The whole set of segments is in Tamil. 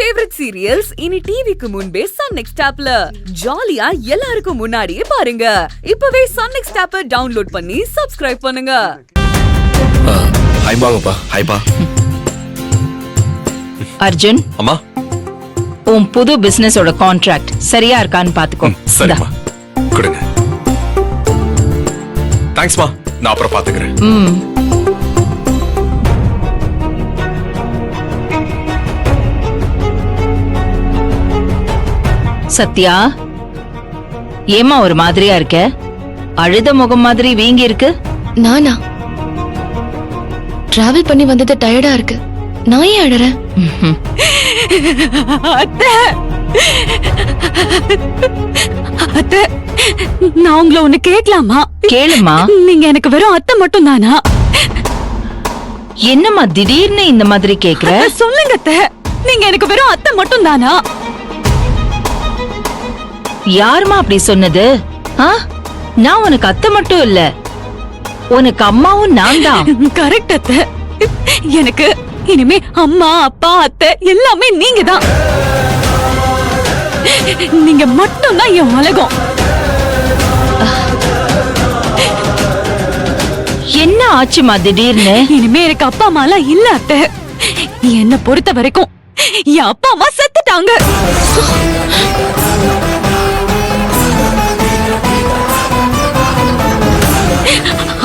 ஃபேவரட் சீரியல்ஸ் இனி டிவிக்கு முன்பே சன் நெக்ஸ்ட் ஆப்ல ஜாலியா எல்லாருக்கும் முன்னாடியே பாருங்க. இப்பவே சன் நெக்ஸ்ட் ஆப்பை டவுன்லோட் பண்ணி சப்ஸ்கிரைப் பண்ணுங்க. ஹாய் பாங்கப்பா. ஹாய்பா. அர்ஜுன், அம்மா, உன் புது பிசினஸோட கான்ட்ராக்ட் சரியா இருக்கான்னு பாத்துக்கோ. சரிம்மா, கொடுங்க. தேங்க்ஸ்மா, நான் அப்புறம் பாத்துக்கிறேன். சத்யா, ஏமா ஒரு மாதிரியா இருக்க? அழுத முகம் மாதிரி வீங்கி இருக்கு. நானா டிராவல் பண்ணி வந்தது டயர்டா இருக்கு. நான் ஏன் அழறேன்? அத்தை, நான் உங்களை ஒண்ணு கேட்கலாமா? கேளுமா. நீங்க எனக்கு வெறும் அத்தை மட்டும் தானா? என்னம்மா திடீர்னு இந்த மாதிரி கேக்குற? சொல்லுங்க அத்தை, நீங்க எனக்கு வெறும் அத்தை மட்டும் தானா? யாருமா அப்படி சொன்னது? நான் உனக்கு அத்தை மட்டும் இல்ல, உனக்கு அம்மாவும் நான் தான். கரெக்ட் அத்தை. எனக்கு இனிமே அம்மா அப்பா அத்தை எல்லாமே நீங்க தான். நீங்க மட்டும் தான் என் உலகம். என்ன ஆச்சுமா திடீர்னு? இனிமே எனக்கு அப்பா அம்மா எல்லாம் இல்ல அத்தை. என்ன பொறுத்த வரைக்கும் என் அப்பா அம்மா செத்துட்டாங்க.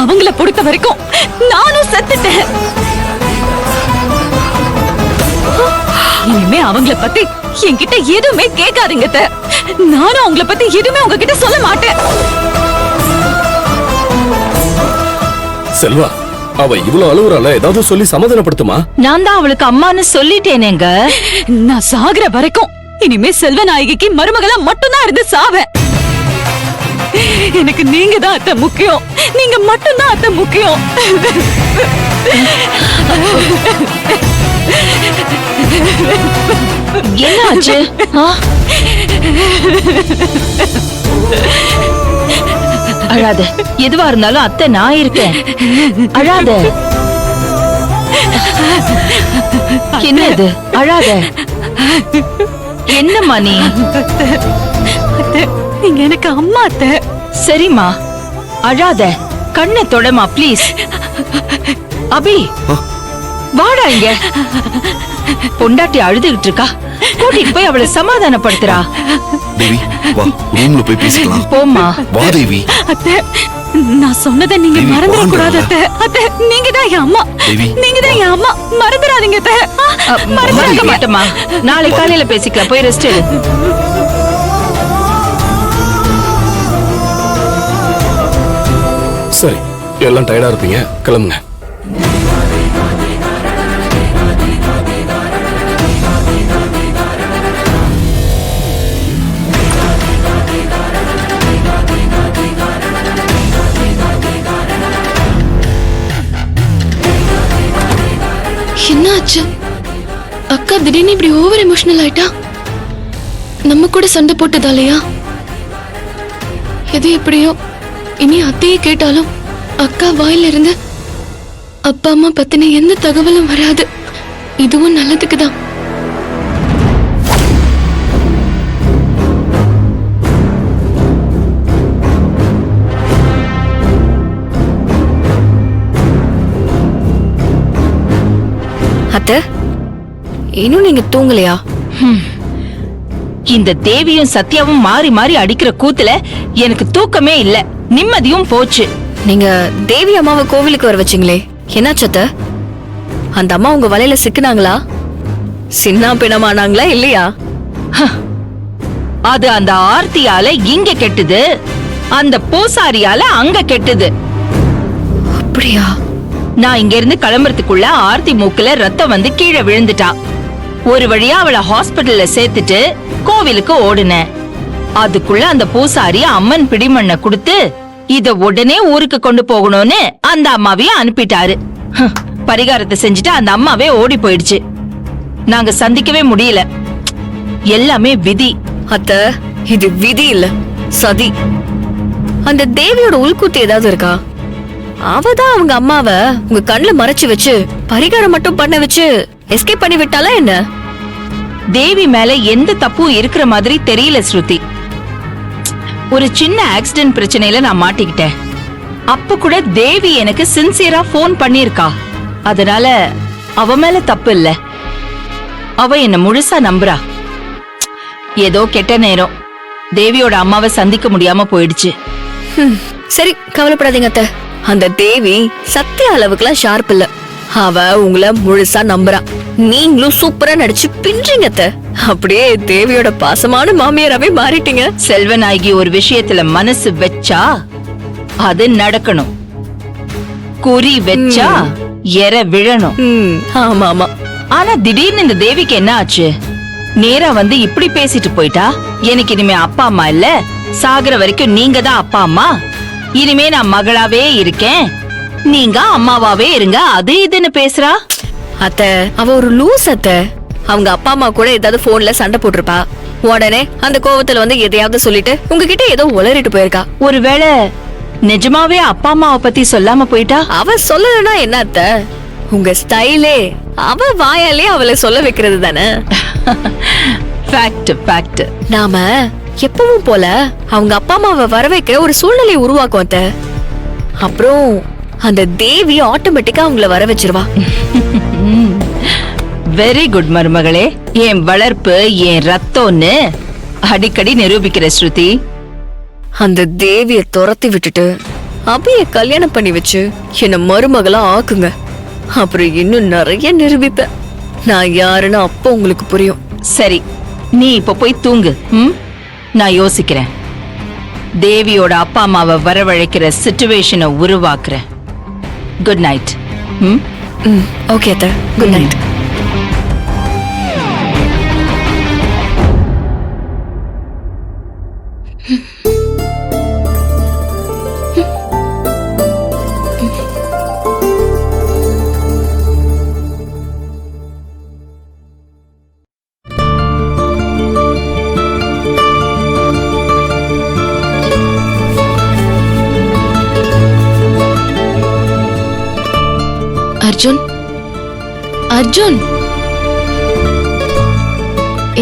அவங்கள பொறுத்த வரைக்கும் நானும் செத்துட்டேன். இனிமே அவங்கள பத்தி என்கிட்ட எதுவுமே கேட்காதீங்க. நானும் அவங்கள பத்தி எதுவுமே உங்ககிட்ட சொல்ல மாட்டேன். செல்வா, அவ இவ்வளவு அழுவுறால, ஏதாவது சொல்லி சமாதானப்படுத்துமா? நான் தான் அவளுக்கு அம்மான்னு சொல்லிட்டேனேங்க. நான் சாகுற வரைக்கும் இனிமே செல்வநாயகிக்கு மருமகளா மட்டும்தான் இருந்து சாவேன். எனக்கு நீங்க தான் அத்தை முக்கியம். நீங்க மட்டும் தான் அத்தை முக்கியம். என்ன ஆச்சு? அழாத, எதுவா இருந்தாலும் அத்தை நான் இருக்கேன். அழாத. என்ன இது? அழாத. என்னம்மா நீ? நீங்க எனக்கு அம்மா அத்தை. சரிம்மா, அழாத. கண்ணை தொடமா ப்ளீஸ். அபி, வாடா இங்க. பொண்டாட்டி அழுதுகிட்டு இருக்கா, கூட்டிட்டு போய் அவளை சமாதானப்படுத்துறா. தேவி, வா, ரூம்ல போய் பேசிக்கலாம். போம்மா. வா தேவி. அத்தை, நான் சொன்னதை நீங்க மறந்துட கூடாது அத்தை. அத்தை, நீங்க தான் என் அம்மா. நீங்க தான் என் அம்மா. மறந்துடாதீங்க அத்தை. மறந்துட மாட்டேமா. நாளை காலையில பேசிக்கலாம். போய் ரெஸ்ட் எடு. சரி, எல்லாம் டயர்டா இருப்பீங்க, கிளம்புங்க. என்னாச்சு? அக்கா திடீர்னு இப்படி ஓவர் எமோஷனல் ஆயிட்டா? நம்ம கூட சண்டை போட்டதாலையா? எது எப்படியோ, இனி அத்தையே கேட்டாலும் அக்கா வாயில இருந்து அப்பா அம்மா பத்தின எந்த தகவலும் வராது. இதுவும் நல்லதுக்கு தான். அத்தை, இன்னும் நீங்க தூங்கலையா? இந்த தேவியும் சத்யாவும் மாறி மாறி அடிக்கிற கூத்துல எனக்கு தூக்கமே இல்ல, நிம்மதியும் போச்சு. நீங்க தேவி அம்மாவை கோவிலுக்கு வர வச்சிங்களே, என்னாச்சு அத்தை? அந்த அம்மா உங்க வலையில சிக்கினாங்களா? சின்ன பிணமானாங்களா இல்லையா? அது அந்த ஆர்த்தியால இங்க கெட்டுது, அந்த பூசாரியால அங்க கெட்டுது. அப்படியா? நான் இங்க இருந்து கிளம்புறதுக்குள்ள ஆர்த்தி மூக்குல ரத்தம் வந்து கீழே விழுந்துட்டா. ஒரு வழியா அவளை ஹாஸ்பிடல்ல சேர்த்துட்டு கோவிலுக்கு ஓடுனேன். அதுக்குள்ள அந்த பூசாரி அம்மன் பிடிமண்ண கொடுத்து இத உடனே ஊருக்கு கொண்டு போகணும்னு அந்த அம்மாவையும் அனுப்பிட்டாரு. பரிகாரத்தை செஞ்சுட்டு அந்த அம்மாவே ஓடி போயிடுச்சு. நாங்க சந்திக்கவே முடியல. எல்லாமே விதி. அத்தை, இது விதி இல்ல, சதி. அந்த தேவியோட உள்கூத்து ஏதாவது இருக்கா? அவதான் அவங்க அம்மாவை உங்க கண்ணுல மறைச்சு வச்சு பரிகாரம் மட்டும் பண்ண வச்சு எஸ்கேப் பண்ணி விட்டாலா என்ன? தேவி மேல எந்த தப்பும் இருக்கிற மாதிரி தெரியல ஸ்ருதி. ஒரு சின்ன ஆக்சிடென்ட் பிரச்சனையில நான் மாட்டிக்கிட்டேன். அப்ப கூட தேவி எனக்கு சின்சியரா போன் பண்ணிருக்கா. அதனால அவ மேல தப்பு இல்ல. அவ என்ன முழுசா நம்புறா. ஏதோ கெட்ட நேரம் தேவியோட அம்மாவை சந்திக்க முடியாம போயிடுச்சு. சரி கவலைப்படாதீங்க அத்தை. அந்த தேவி சத்திய அளவுக்குலாம் ஷார்ப் இல்ல. அவ உங்களை முழுசா நம்புறா. நீங்களும் சூப்பரா நடிச்சு பின்றீங்க அத்தை. அப்படியே தேவியோட பாசமான மாமியாராவே மாறிட்டீங்க. செல்வநாயகி ஒரு விஷயத்துல மனசு வச்சா அது நடக்கணும். குறி வச்சா எற விழணும். ஆமா ஆமா. ஆனா திடீர்னு இந்த தேவிக்கு என்ன ஆச்சு? நேரா வந்து இப்படி பேசிட்டு போயிட்டா. எனக்கு இனிமே அப்பா அம்மா இல்ல, சாகுற வரைக்கும் நீங்க தான் அப்பா அம்மா, இனிமே நான் மகளாவே இருக்கேன், நீங்க அம்மாவாவே இருங்க, அது இதுன்னு பேசுறா. அத்தை அவ ஒரு லூஸ் அத்தை. அவங்க அப்பா அம்மா கூட ஏதாவது போன்ல சண்டை போட்டிருப்பா. உடனே அந்த கோவத்துல வந்து எதையாவது சொல்லிட்டு உங்ககிட்ட ஏதோ உளறிட்டு போயிருக்கா. ஒருவேளை நிஜமாவே அப்பா அம்மாவை பத்தி சொல்லாம போயிட்டா? அவ சொல்லலன்னா என்ன அத்தை? உங்க ஸ்டைலே அவ வாயாலே அவளை சொல்ல வைக்கிறது தானே. ஃபேக்ட். நாம எப்பவும் போல அவங்க அப்பா அம்மாவை வர வைக்க ஒரு சூழ்நிலை உருவாக்கும் அத்தை. அப்புறம் அந்த தேவி ஆட்டோமேட்டிக்கா அவங்கள வர வச்சிருவா. வெரி குட் மருமகளே. என் வளர்ப்பு என் ரத்தம்னு அடிக்கடி நிரூபிக்கிற ஸ்ருதி. அந்த தேவிய துரத்தி விட்டுட்டு அபிய கல்யாணம் பண்ணி வச்சு என்ன மருமகளா ஆக்குங்க. அப்புறம் இன்னும் நிறைய நிரூபிப்பேன் நான் யாருன்னு. அப்போ உங்களுக்கு புரியும். சரி, நீ இப்ப போய் தூங்கு. நான் யோசிக்கிறேன். தேவியோட அப்பா அம்மாவை வரவழைக்கிற சிச்சுவேஷனை உருவாக்குறேன். Good night. ஓகே அத்தை, குட் நைட். அர்ஜுன், அர்ஜுன்,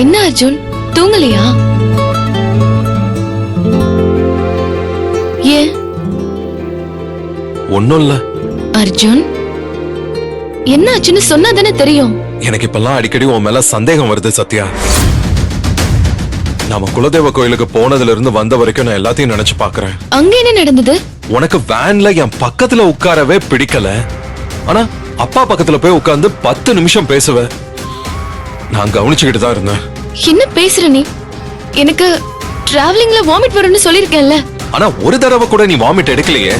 என்ன அர்ஜுன் தூங்கலையா? ஏன்? ஒண்ணும் இல்ல. அர்ஜுன், என்ன ஆச்சுன்னு சொன்னா தானே தெரியும். எனக்கு இப்பெல்லாம் அடிக்கடி உன் மேல சந்தேகம் வருது சத்யா. நாம குலதெய்வ கோயிலுக்கு போனதுல இருந்து வந்த வரைக்கும் நான் எல்லாத்தையும் நினைச்சு பாக்குறேன். அங்க என்ன நடந்தது? உனக்கு வேன்ல என் பக்கத்துல உட்காரவே பிடிக்கல. ஆனா அப்பா பக்கத்துல போய் உட்கார்ந்து 10 நிமிஷம் பேசுவ. நான் கவனிச்சுக்கிட்டு தான் இருந்தேன். என்ன பேசுற நீ? எனக்கு டிராவலிங்ல வாமிட் வரும்னு சொல்லிருக்கேன்ல. ஆனா ஒரு தடவை கூட நீ வாமிட் எடுக்கலையே.